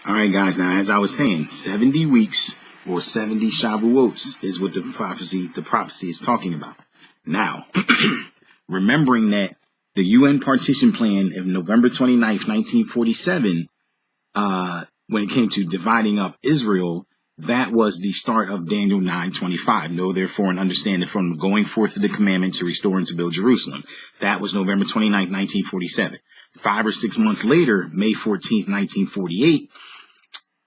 All right, guys. Now, as I was saying, 70 weeks or 70 Shavuots is what the prophecy is talking about. Now, remembering that the UN partition plan of November 29th, 1947, when it came to dividing up Israel, that was the start of Daniel 9:25. Know therefore and understand that from going forth of the commandment to restore and to build Jerusalem. That was November 29th, 1947. 5 or 6 months later, May 14th, 1948,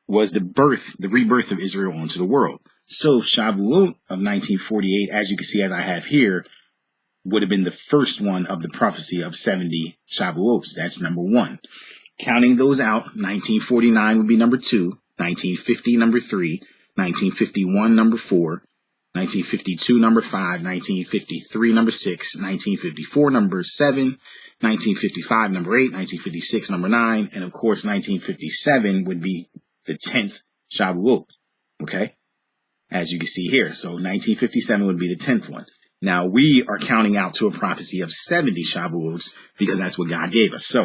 was the rebirth of Israel onto the world. So Shavuot of 1948, as you can see, as I have here, would have been the first one of the prophecy of 70 Shavuots. That's number one. Counting those out, 1949 would be number 2, 1950 number 3, 1951 number 4, 1952 number 5, 1953 number 6, 1954 number 7, 1955 number 8, 1956 number 9, and of course 1957 would be the 10th Shavuot. Okay, as you can see here. So 1957 would be the 10th one. Now we are counting out to a prophecy of 70 Shavuots because that's what God gave us. So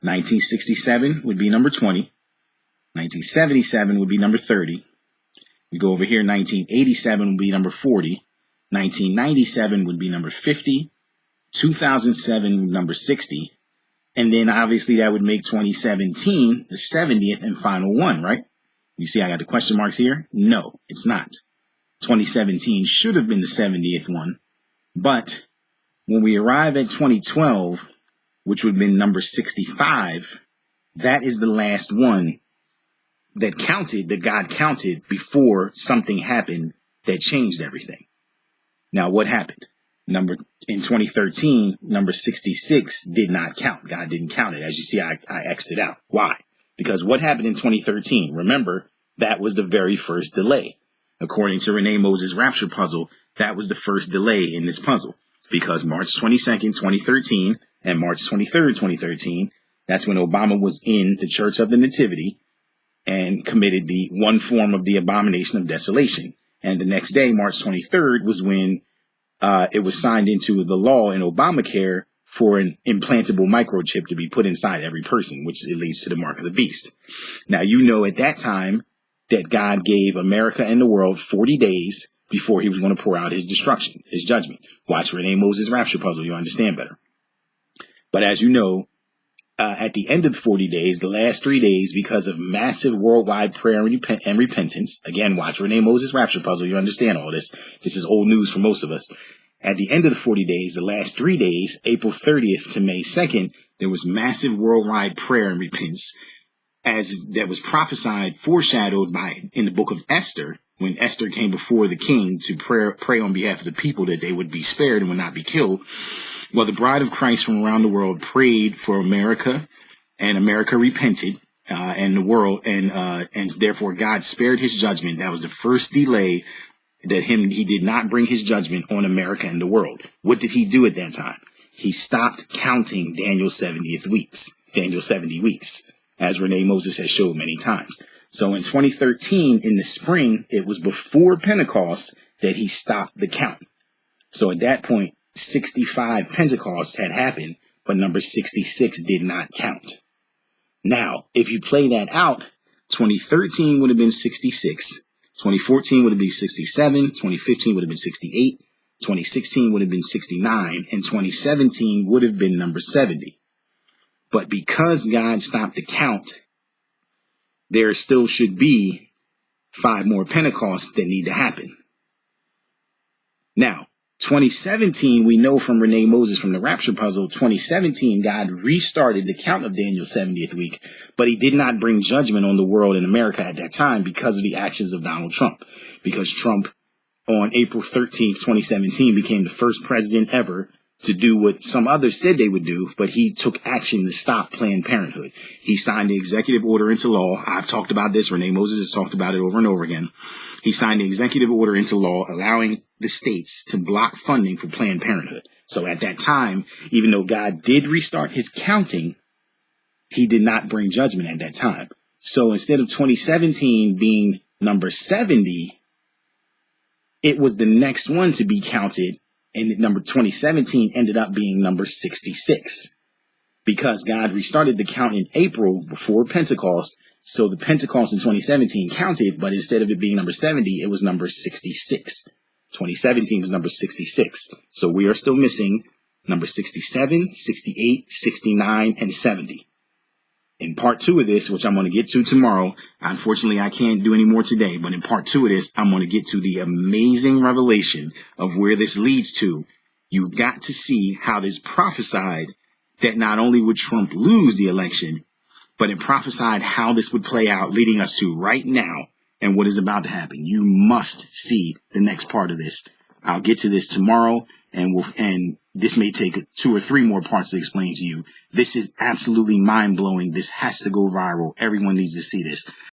1967 would be number 20. 1977 would be number 30. We go over here, 1987 would be number 40. 1997 would be number 50. 2007, number 60. And then obviously that would make 2017 the 70th and final one, right? You see I got the question marks here? No, it's not. 2017 should have been the 70th one. But when we arrive at 2012, which would have been number 65, that is the last one that God counted before something happened that changed everything. Now, what happened? In 2013, number 66 did not count. God didn't count it. As you see, I X'd it out. Why? Because what happened in 2013? Remember, that was the very first delay. According to Renee Moses' rapture puzzle, that was the first delay in this puzzle. Because March 22nd, 2013, and March 23rd, 2013, that's when Obama was in the Church of the Nativity and committed the one form of the abomination of desolation. And the next day, March 23rd, was when it was signed into the law in Obamacare for an implantable microchip to be put inside every person, which it leads to the mark of the beast. Now, you know at that time that God gave America and the world 40 days before he was going to pour out his destruction, his judgment. Watch Renee Moses' rapture puzzle. You'll understand better. But as you know, at the end of the 40 days, the last 3 days, because of massive worldwide prayer and repentance, again, watch Renee Moses' rapture puzzle. You understand all this. This is old news for most of us. At the end of the 40 days, the last 3 days, April 30th to May 2nd, there was massive worldwide prayer and repentance, as that was prophesied, foreshadowed in the book of Esther, when Esther came before the king to pray on behalf of the people that they would be spared and would not be killed. Well, the bride of Christ from around the world prayed for America, and America repented, and the world, and therefore God spared his judgment. That was the first delay that he did not bring his judgment on America and the world. What did he do at that time? He stopped counting Daniel's 70 weeks, as Renee Moses has showed many times. So in 2013, in the spring, it was before Pentecost that he stopped the count. So at that point, 65 Pentecosts had happened, but number 66 did not count. Now, if you play that out, 2013 would have been 66, 2014 would have been 67, 2015 would have been 68, 2016 would have been 69, and 2017 would have been number 70. But because God stopped the count, there still should be 5 more Pentecosts that need to happen. Now, 2017, we know from Renee Moses from the rapture puzzle, 2017, God restarted the count of Daniel's 70th week, but he did not bring judgment on the world in America at that time because of the actions of Donald Trump. Because Trump, on April 13th, 2017, became the first president ever to do what some others said they would do, but he took action to stop Planned Parenthood. He signed the executive order into law. I've talked about this. Renee Moses has talked about it over and over again. He signed the executive order into law, allowing the states to block funding for Planned Parenthood. So at that time, even though God did restart his counting, he did not bring judgment at that time. So instead of 2017 being number 70, it was the next one to be counted. And number 2017 ended up being number 66 because God restarted the count in April before Pentecost So the Pentecost in 2017 counted, but instead of it being number 70, it was number 66. 2017 was number 66. So we are still missing number 67, 68, 69, and 70. In part 2 of this, which I'm going to get to tomorrow, unfortunately I can't do any more today, but in part 2 of this, I'm going to get to the amazing revelation of where this leads to. You got to see how this prophesied that not only would Trump lose the election, but it prophesied how this would play out, leading us to right now and what is about to happen. You must see the next part of this. I'll get to this tomorrow, and this may take 2 or 3 more parts to explain to you. This is absolutely mind-blowing. This has to go viral. Everyone needs to see this.